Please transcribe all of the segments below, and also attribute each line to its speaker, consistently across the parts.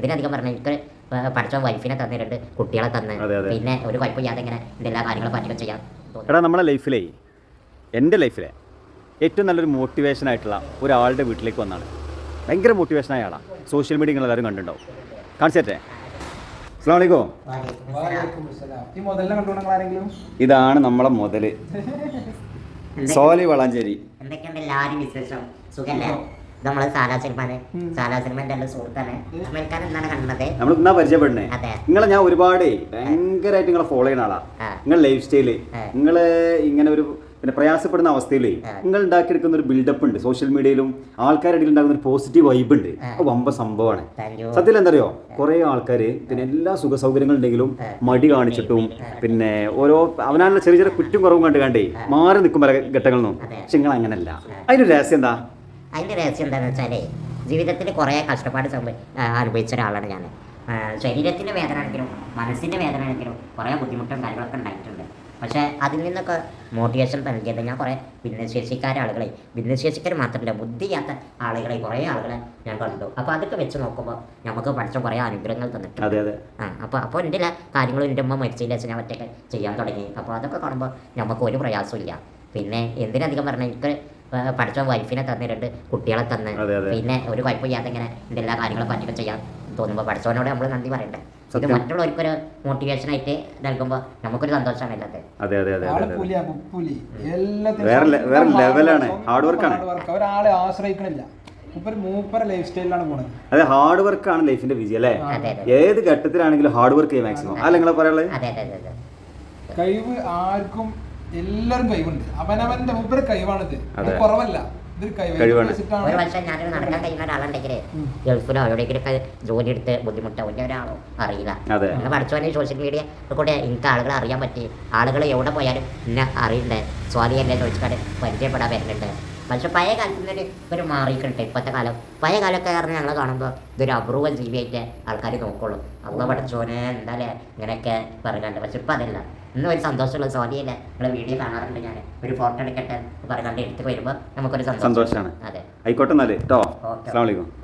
Speaker 1: എന്തിനധികം പറഞ്ഞാൽ എനിക്ക് പഠിച്ച വൈഫിനെ തന്നിട്ടുണ്ട്, കുട്ടികളെ തന്ന്, പിന്നെ ഒരു കുഴപ്പമില്ലാതെ ഇങ്ങനെ എല്ലാ കാര്യങ്ങളും പറ്റുക ചെയ്യാം.
Speaker 2: എടാ നമ്മുടെ ലൈഫിലേ, എൻ്റെ ലൈഫിലെ ഏറ്റവും നല്ലൊരു മോട്ടിവേഷനായിട്ടുള്ള ഒരാളുടെ വീട്ടിലേക്ക് വന്നാണ്. ഭയങ്കര മോട്ടിവേഷനായ ആളാണ്. സോഷ്യൽ മീഡിയ നിങ്ങളെല്ലാവരും കണ്ടിട്ടുണ്ടാവും. കാണിച്ചേ. അസ്സലാമു അലൈക്കും. ഇതാണ് നമ്മളെ മുതല്, സോലി വളാഞ്ചേരി.
Speaker 1: എന്തൊക്കെയുണ്ട് എല്ലാവരും വിശേഷം? സുഖല്ലേ? നമ്മള് സാലാസിനിമാന്റെ സുഹൃത്താണ്. എന്താണ് കണ്ടത്,
Speaker 2: നമ്മൾ ഇന്നാ പരിചയപ്പെടണേ. നിങ്ങളെ ഞാൻ ഒരുപാട് ഭയങ്കരമായിട്ട് നിങ്ങളെ ഫോളോ ചെയ്യുന്ന ആളാ. നിങ്ങളുടെ ലൈഫ് സ്റ്റൈല്, നിങ്ങള് ഇങ്ങനെ ഒരു പിന്നെ പ്രയാസപ്പെടുന്ന അവസ്ഥയിൽ നിങ്ങൾ ഉണ്ടാക്കിയെടുക്കുന്ന ഒരു ബിൽഡപ്പ് ഉണ്ട്. സോഷ്യൽ മീഡിയയിലും ആൾക്കാരുടെ ഇടയിൽ ഉണ്ടാകുന്ന ഒരു പോസിറ്റീവ് വൈബ് ഉണ്ട്. അത് വമ്പ സംഭവമാണ്. സത്യത്തിൽ എന്താ അറിയോ, കുറെ ആൾക്കാർ പിന്നെ എല്ലാ സുഖ സൗകര്യങ്ങളും ഉണ്ടെങ്കിലും മടി കാണിച്ചിട്ടും പിന്നെ ഓരോ അവനാലുള്ള ചെറിയ ചെറിയ കുറ്റം കുറവും കണ്ടേ മാറി നിൽക്കും പല ഘട്ടങ്ങളിൽ നിന്നും. പക്ഷെ നിങ്ങൾ അങ്ങനല്ല. അതിന്റെ രഹസ്യം എന്താ?
Speaker 1: അതിന്റെ രഹസ്യം എന്താണെന്ന് വെച്ചാൽ ജീവിതത്തിൽ കുറേ കഷ്ടപ്പാട് അനുഭവിച്ച ഒരാളാണ് ഞാൻ. ശരീരത്തിന്റെ വേദന ആണെങ്കിലും മനസ്സിന്റെ വേദന ആണെങ്കിലും കുറേ ബുദ്ധിമുട്ടും കാര്യങ്ങളൊക്കെ ഉണ്ടായിട്ടുണ്ട്. പക്ഷേ അതിൽ നിന്നൊക്കെ മോട്ടിവേഷൻ നൽകിയത് ഞാൻ കുറേ ഭിന്നശേഷിക്കാർ മാത്രമല്ല, ബുദ്ധിയാത്ത ആളുകളെ കുറേ ആളുകളെ ഞാൻ കണ്ടു. അപ്പോൾ അതൊക്കെ വെച്ച് നോക്കുമ്പോൾ നമുക്ക് പഠിച്ച കുറേ അനുഗ്രഹങ്ങൾ തന്നിട്ടുണ്ട്. അപ്പോൾ എൻ്റെ എല്ലാ കാര്യങ്ങളും എൻ്റെ അമ്മ മരിച്ചതിൽ വെച്ച് ഞാൻ ഒറ്റയ്ക്ക് ചെയ്യാൻ തുടങ്ങി. അപ്പോൾ അതൊക്കെ കാണുമ്പോൾ നമുക്ക് ഒരു പ്രയാസമില്ല. പിന്നെ എന്തിനധികം പറഞ്ഞാൽ എനിക്ക് പഠിച്ച വൈഫിനെ തന്നിട്ടുണ്ട്, കുട്ടികളെ തന്ന്, പിന്നെ ഒരു കുഴപ്പമില്ലാതെ ഇങ്ങനെ എല്ലാ കാര്യങ്ങളും പറ്റുക ചെയ്യാൻ തോന്നുമ്പോൾ പഠിച്ചവനോട് നമ്മൾ നന്ദി പറയണ്ടേ. ഇത് മറ്റുള്ളവർക്കൊരു മോട്ടിവേഷൻ ആയിട്ട് നൽകുമ്പോൾ നമുക്കൊരു സന്തോഷമാണ് ഇല്ലാതെ.
Speaker 3: ഒരാളെ ആശ്രയിക്കണില്ല. ലൈഫ് സ്റ്റൈലിലാണ് പോകുന്നത്.
Speaker 2: അതെ, ഹാർഡ് വർക്ക് ആണ് ലൈഫിന്റെ വിജയം അല്ലേ? ഏത് ഘട്ടത്തിലാണെങ്കിലും ഹാർഡ് വർക്ക് ചെയ്യാൻ മാക്സിമം. അല്ല നിങ്ങളെ പറയാനുള്ളത്?
Speaker 3: കഴിവ് ആർക്കും എല്ലാവരും കഴിവുണ്ട്. അവനവന്റെ മുമ്പ് കഴിവാണിത്, കുറവല്ല.
Speaker 1: ഒരു വർഷം ഞാനൊരു നടക്കാൻ കഴിയുന്ന ഒരാളുണ്ടെങ്കിൽ ഗൾഫിലോ എവിടെയെങ്കിലൊക്കെ ജോലി എടുത്ത് ബുദ്ധിമുട്ടോ ഒരാളോ അറിയില്ല. അങ്ങനെ പഠിച്ചവനെ സോഷ്യൽ മീഡിയ കൂടെ എനിക്ക് ആളുകളെ അറിയാൻ പറ്റി. ആളുകൾ എവിടെ പോയാലും എന്നെ അറിയണ്ടേ, സ്വാധീനല്ലേ ചോദിച്ചാൽ പരിചയപ്പെടാൻ വരുന്നുണ്ട്. പക്ഷെ പഴയ കാലത്ത് നിന്ന് ഒരു മാറിയിട്ടുണ്ട്. ഇപ്പോഴത്തെ കാലം പഴയ കാലമൊക്കെ കാരണം ഞങ്ങൾ കാണുമ്പോൾ ഇതൊരു അപൂർവ ജീവിയായിട്ട് ആൾക്കാർ നോക്കുള്ളൂ. അള്ള പഠിച്ചോനെ എന്തായാലേ ഇങ്ങനെയൊക്കെ പറയുന്നുണ്ട്. പക്ഷെ ഇപ്പം അതല്ല. ഇന്നും ഒരു സന്തോഷമുള്ള സ്വാധീനല്ലേ. നിങ്ങളെ വീഡിയോ കാണാറുണ്ട്, ഞാൻ ഒരു ഫോട്ടോ എടുക്കട്ടെ പറയുന്നുണ്ട്. എടുത്ത് വരുമ്പോൾ നമുക്കൊരു സന്തോഷമാണ്.
Speaker 2: അതെ, ആയിക്കോട്ടെ. എന്നാല് കേട്ടോ.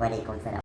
Speaker 1: വലൈക്കും സലാം.